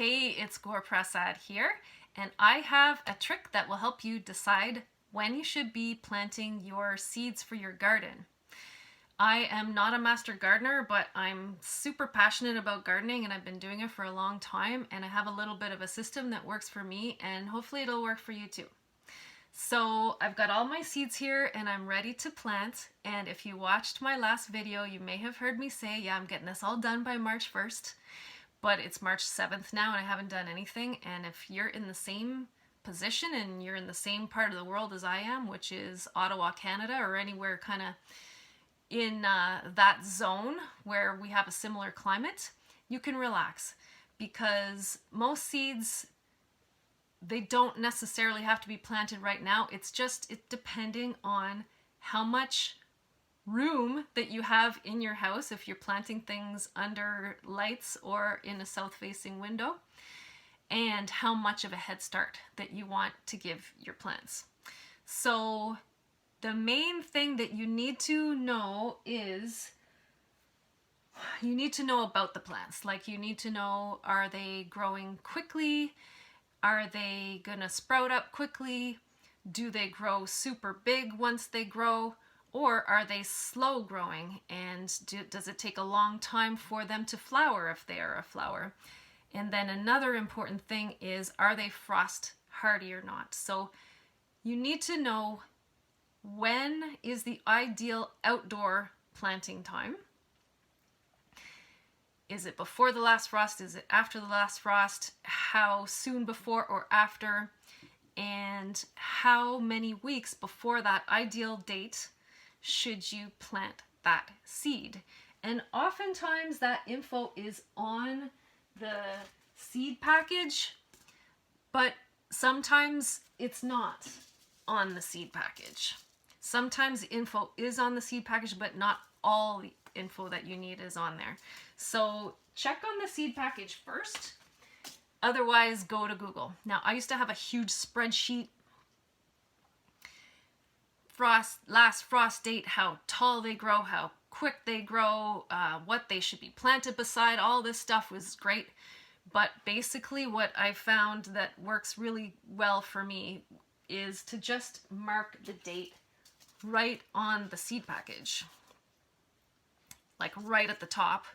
Hey, it's Gore Prasad here, and I have a trick that will help you decide when you should be planting your seeds for your garden. I am not a master gardener, but I'm super passionate about gardening and I've been doing it for a long time, and I have a little bit of a system that works for me and hopefully it'll work for you too. So I've got all my seeds here and I'm ready to plant, and if you watched my last video you may have heard me say, yeah, I'm getting this all done by March 1st. But it's March 7th now and I haven't done anything. And if you're in the same position and you're in the same part of the world as I am, which is Ottawa, Canada, or anywhere kind of in that zone where we have a similar climate, you can relax, because most seeds, they don't necessarily have to be planted right now. It's depending on how much room that you have in your house, if you're planting things under lights or in a south-facing window, and how much of a head start that you want to give your plants. So the main thing that you need to know is you need to know about the plants. Like, you need to know, are they growing quickly? Are they gonna sprout up quickly? Do they grow super big once they grow? Or are they slow growing, and does it take a long time for them to flower if they are a flower? And then another important thing is, are they frost hardy or not? So you need to know when is the ideal outdoor planting time. Is it before the last frost? Is it after the last frost? How soon before or after? And how many weeks before that ideal date should you plant that seed? And oftentimes that info is on the seed package, but sometimes it's not on the seed package. Sometimes the info is on the seed package, but not all the info that you need is on there. So check on the seed package first. Otherwise, go to Google. Now, I used to have a huge spreadsheet: last frost date, how tall they grow, how quick they grow, what they should be planted beside. All this stuff was great, but basically what I found that works really well for me is to just mark the date right on the seed package, like right at the top,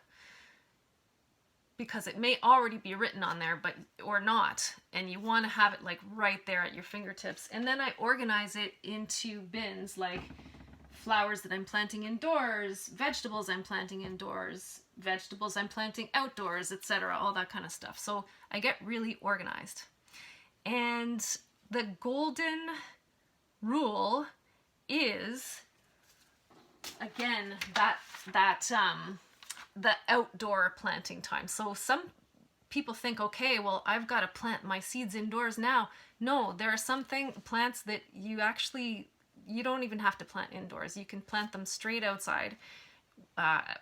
because it may already be written on there, but or not, and you want to have it like right there at your fingertips. And then I organize it into bins, like flowers that I'm planting indoors, vegetables I'm planting indoors, vegetables I'm planting outdoors, etc., all that kind of stuff. So I get really organized. And the golden rule is, again, the outdoor planting time. So some people think, okay, well, I've got to plant my seeds indoors now. No, there are some plants that you don't even have to plant indoors. You can plant them straight outside,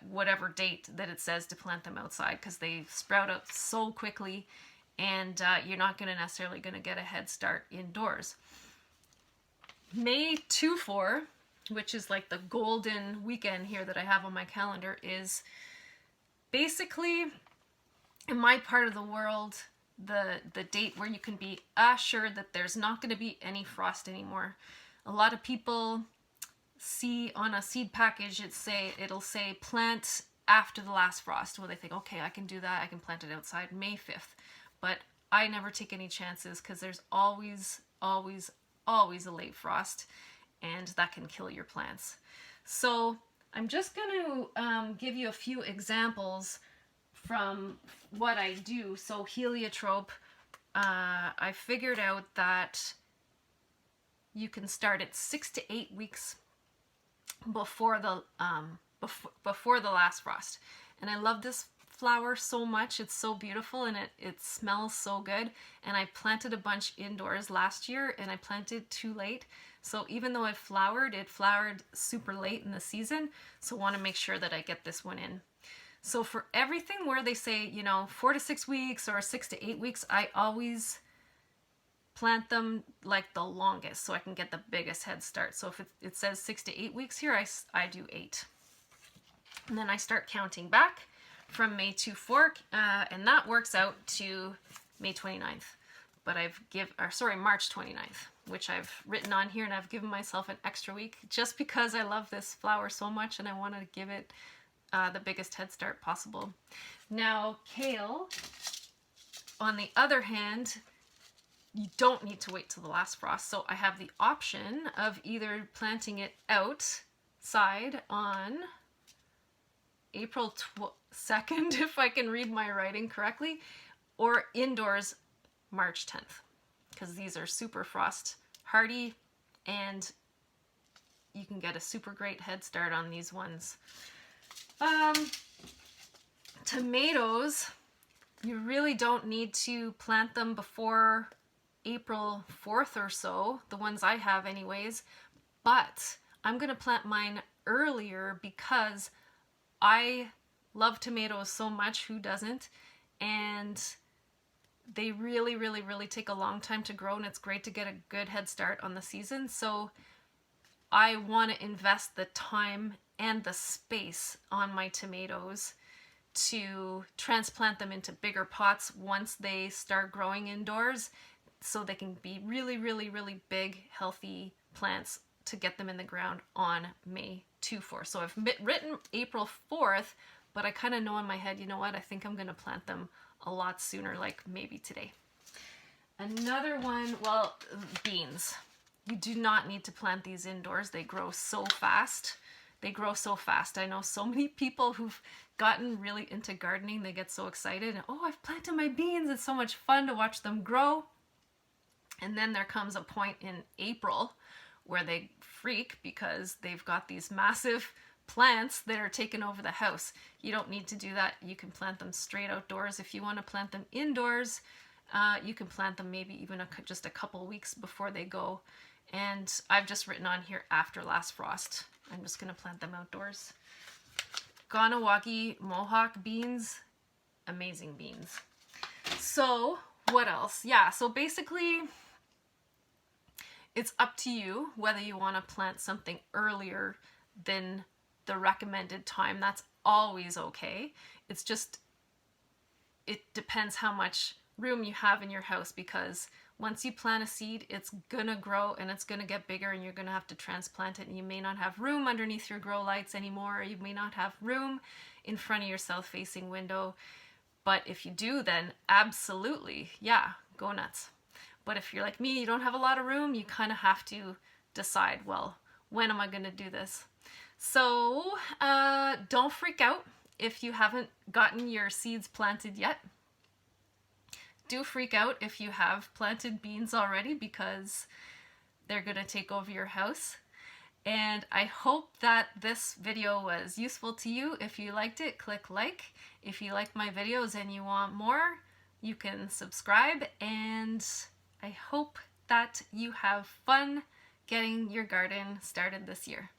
whatever date that it says to plant them outside, because they sprout up so quickly, and you're not necessarily going to get a head start indoors. May 2-4, which is like the golden weekend here that I have on my calendar, is basically, in my part of the world, the date where you can be assured that there's not going to be any frost anymore. A lot of people see on a seed package, it'll say plant after the last frost. Well, they think, okay, I can do that. I can plant it outside May 5th. But I never take any chances, because there's always a late frost, and that can kill your plants. So I'm just going to give you a few examples from what I do. So Heliotrope, I figured out that you can start at 6 to 8 weeks before the last frost. And I love this flower so much. It's so beautiful, and it smells so good. And I planted a bunch indoors last year, and I planted too late. So even though it flowered super late in the season. So I want to make sure that I get this one in. So for everything where they say, 4 to 6 weeks or 6 to 8 weeks, I always plant them like the longest so I can get the biggest head start. So if it says 6 to 8 weeks here, I do 8. And then I start counting back from May 24, and that works out to May 29th. But March 29th, which I've written on here, and I've given myself an extra week just because I love this flower so much and I want to give it the biggest head start possible. Now, kale, on the other hand, you don't need to wait till the last frost. So I have the option of either planting it outside on April 2nd, if I can read my writing correctly, or indoors March 10th, because these are super frost hardy and you can get a super great head start on these ones. Tomatoes, you really don't need to plant them before April 4th or so, the ones I have anyways, but I'm going to plant mine earlier because I love tomatoes so much, who doesn't? And they really, really, really take a long time to grow, and it's great to get a good head start on the season. So I want to invest the time and the space on my tomatoes to transplant them into bigger pots once they start growing indoors, so they can be really, really, really big, healthy plants to get them in the ground on May 24th. So I've written April 4th, but I kind of know in my head, you know what, I think I'm going to plant them a lot sooner, like maybe today. Another one, well, beans. You do not need to plant these indoors. They grow so fast. They grow so fast. I know so many people who've gotten really into gardening. They get so excited. Oh, I've planted my beans. It's so much fun to watch them grow. And then there comes a point in April where they freak because they've got these massive plants that are taking over the house. You don't need to do that. You can plant them straight outdoors. If you want to plant them indoors, you can plant them maybe even just a couple weeks before they go. And I've just written on here after last frost. I'm just going to plant them outdoors. Ganawagi Mohawk beans, amazing beans. So what else? Yeah, so basically it's up to you whether you want to plant something earlier than the recommended time. That's always okay. It's just, it depends how much room you have in your house, because once you plant a seed, it's gonna grow and it's gonna get bigger, and you're gonna have to transplant it, and you may not have room underneath your grow lights anymore, or you may not have room in front of your south-facing window. But if you do, then absolutely, yeah, go nuts. But if you're like me, you don't have a lot of room, you kind of have to decide, well, when am I gonna do this? So don't freak out if you haven't gotten your seeds planted yet. Do freak out if you have planted beans already, because they're going to take over your house. And I hope that this video was useful to you. If you liked it, click like. If you like my videos and you want more, you can subscribe. And I hope that you have fun getting your garden started this year.